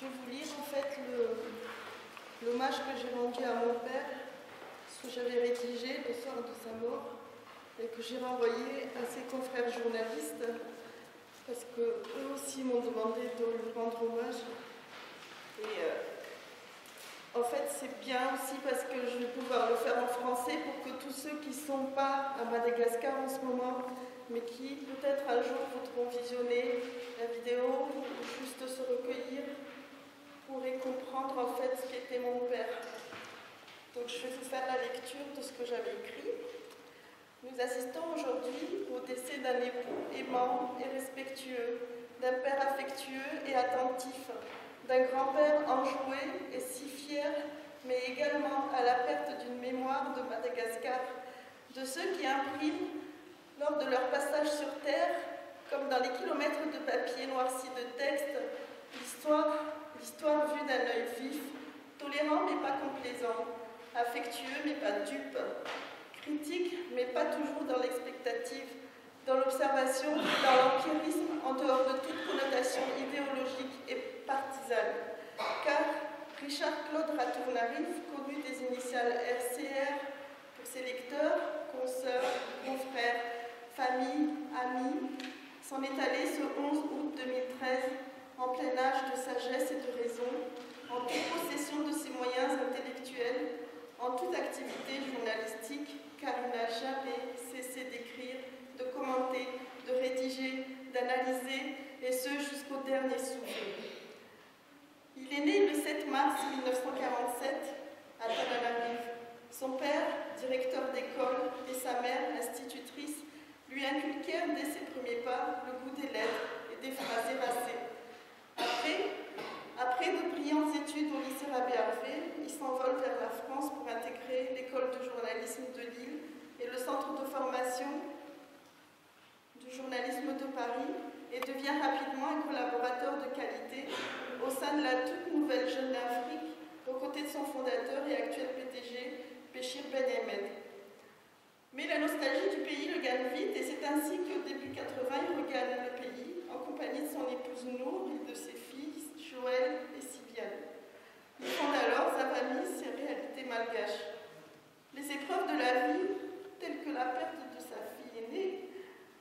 Je vais vous lire en fait l'hommage que j'ai rendu à mon père, ce que j'avais rédigé le soir de sa mort et que j'ai renvoyé à ses confrères journalistes parce qu'eux aussi m'ont demandé de lui rendre hommage. Et en fait, c'est bien aussi parce que je vais pouvoir le faire en français pour que tous ceux qui ne sont pas à Madagascar en ce moment, mais qui peut-être un jour voudront visionner la vidéo ou juste se recueillir, pourraient comprendre en fait ce qu'était mon père. Donc je vais vous faire la lecture de ce que j'avais écrit. Nous assistons aujourd'hui au décès d'un époux aimant et respectueux, d'un père affectueux et attentif, d'un grand-père enjoué et si fier, mais également à la perte d'une mémoire de Madagascar, de ceux qui impriment, lors de leur passage sur Terre, comme dans les kilomètres de papier noirci de texte, l'histoire vue d'un œil vif, tolérant mais pas complaisant, affectueux mais pas dupe, critique mais pas toujours dans l'expectative, dans l'observation, dans l'empirisme, en dehors de toute connotation idéologique et partisane. Car Richard Claude Ratournarif, connu des initiales RCR pour ses lecteurs, consoeurs, confrères, familles, amis, s'en est allé ce 11 août 2013 en plein âge de sagesse et de raison, en toute possession de ses moyens intellectuels, en toute activité journalistique, car il n'a jamais cessé d'écrire, de commenter, de rédiger, d'analyser, et ce jusqu'au dernier souffle. Il est né le 7 mars 1947 à Tananarive. Son père, directeur d'école, et sa mère, institutrice, lui inculquèrent dès ses premiers pas le goût des lettres et des phrases érasées. Après de brillantes études au lycée Rabé Harvé, il s'envole vers la France pour intégrer l'école de journalisme de Lille et le centre de formation du journalisme de Paris et devient rapidement un collaborateur de qualité au sein de la toute nouvelle Jeune Afrique, aux côtés de son fondateur et actuel PDG, Béchir Ben Ahmed. Mais la nostalgie du pays le gagne vite et c'est ainsi qu'au début 80, il regagne le pays en compagnie de son épouse Nour et de ses filles Joël et Sibiane. Il fonde alors Zavamis et Réalité malgache. Les épreuves de la vie, telles que la perte de sa fille aînée,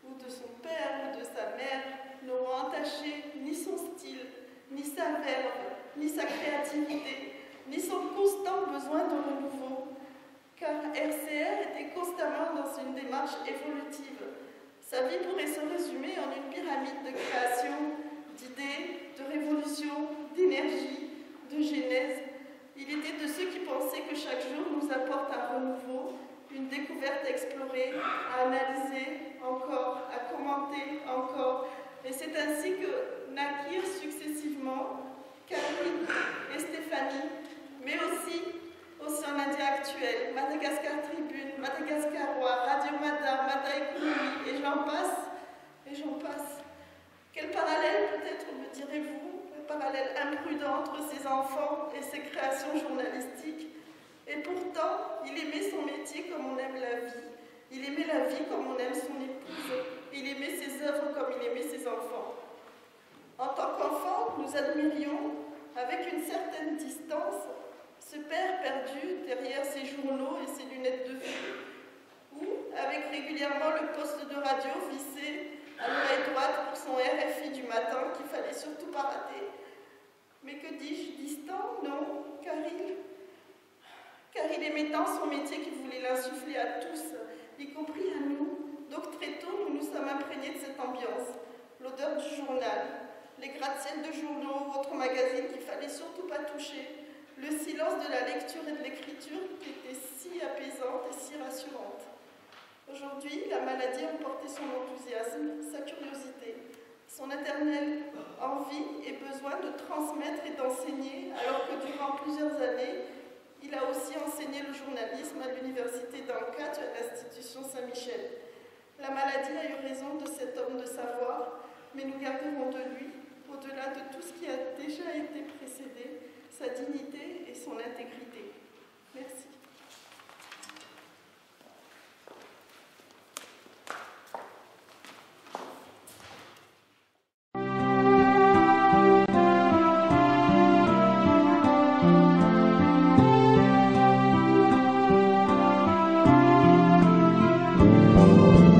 ou de son père ou de sa mère, n'auront entaché ni son style, ni sa verve, ni sa créativité, ni son constant besoin de renouveau. Car RCR était constamment dans une démarche évolutive. Sa vie pourrait se résumer en une pyramide de création, d'idées, de révolution, d'énergie, de genèse. Il était de ceux qui pensaient que chaque jour nous apporte un renouveau, une découverte à explorer, à analyser, encore, à commenter, encore. Et c'est ainsi que naquirent successivement Karine et Stéphanie, mais aussi en Indien actuel, Madagascar Tribune, Madagascar Roi, Radio Mada, Mada Économie, et j'en passe, et j'en passe. Quel parallèle peut-être, me direz-vous, un parallèle imprudent entre ses enfants et ses créations journalistiques. Et pourtant, il aimait son métier comme on aime la vie. Il aimait la vie comme on aime son épouse. Il aimait ses œuvres comme il aimait ses enfants. En tant qu'enfant, nous admirions, avec une certaine distance, ce père perdu derrière ses journaux et ses lunettes de vue, ou avec régulièrement le poste de radio vissé à l'oreille droite pour son RFI du matin qu'il fallait surtout pas rater. Mais que dis-je, distant? Non, car il aimait tant son métier qu'il voulait l'insuffler à tous, y compris à nous. Donc très tôt, nous nous sommes imprégnés de cette ambiance. L'odeur du journal, les gratte-ciels de journaux, autres magazines qu'il fallait surtout pas toucher, le silence de la lecture et de l'écriture qui était si apaisante et si rassurante. Aujourd'hui, la maladie a emporté son enthousiasme, sa curiosité, son éternelle envie et besoin de transmettre et d'enseigner, alors que durant plusieurs années, il a aussi enseigné le journalisme à l'université d'Ankara et à l'institution Saint-Michel. La maladie a eu raison de cet homme de savoir, mais nous garderons de lui, au-delà de tout ce qui a déjà été précédé, sa dignité et son intégrité. Merci. Thank you.